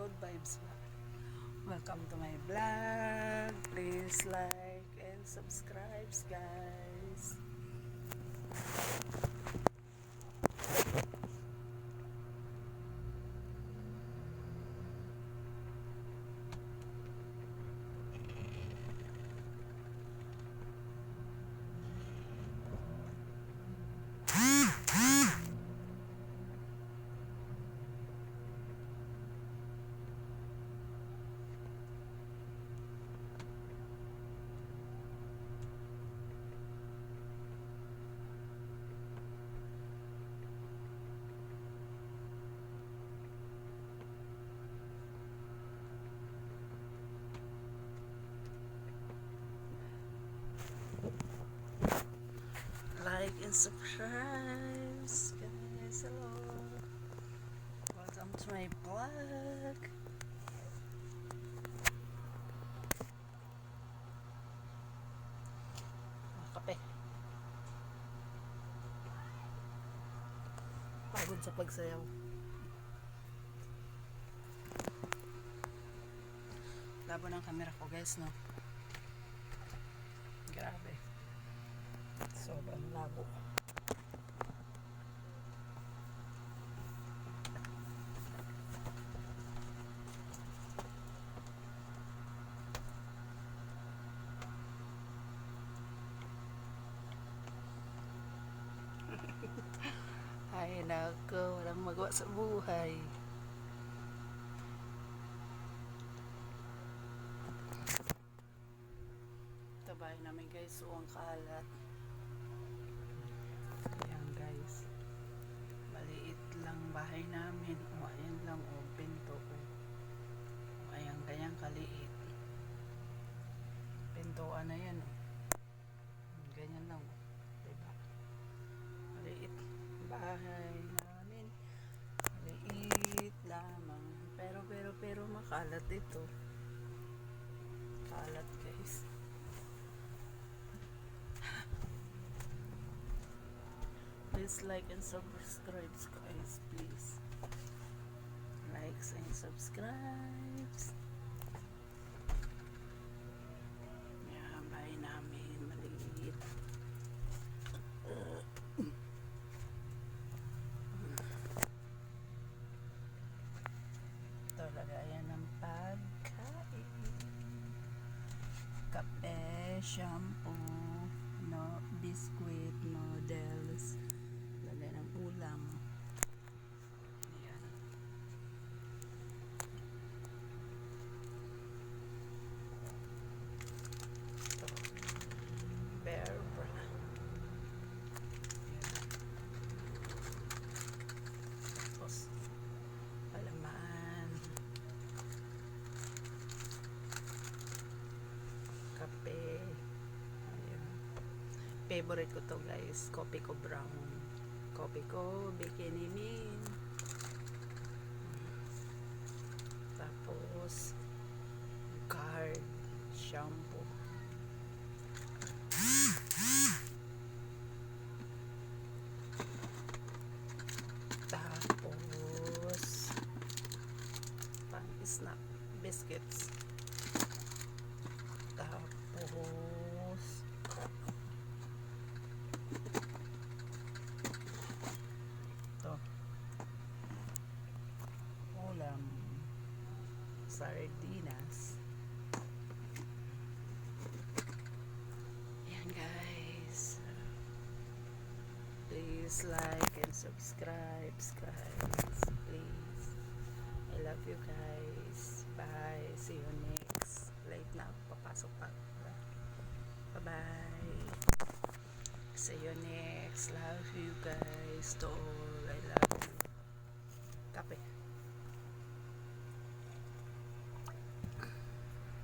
Good vibes ba? Welcome to my vlog. Please like and subscribe, guys. Like and subscribe, guys. Hello. Welcome to my vlog. Kape. Pagod sa pagsayaw. Labo ng camera ko, guys, no? Grabe. Sobrang labo. Ay, nako. Walang magawa sa buhay. Ito bahay namin, guys. So, ang kalat. Ayan, guys. Maliit lang bahay namin. O, ayan lang. O, pinto. O, ayan, kanyang kaliit. Pintoan na yan. O. Ganyan lang. O. Diba? Maliit bahay namin. Maliit lamang. Pero makalat ito. Kalat, guys. Please like and subscribe, guys. Please. Likes and subscribes. Yan, bahay namin. Maliit. Ito, lagayan ng pagkain. Kape, shampoo, no, biscuit, noodles. Lagay ng ulam. Ayan. Ito. Bear bra. Tapos, palaman. Kape. Ayan. Favorite ko to, guys. Coffee ko brown. Coffee ko, bikini min. Tapos, card, shampoo. Tapos, pang-snack, biscuits. Tapos, ito, ulam, sardinas. Ayan, guys. Please like and subscribe, guys. Please. I love you, guys. Bye. See you next. Late na ako, papasok pa. Bye-bye. See you next. Love you, guys. To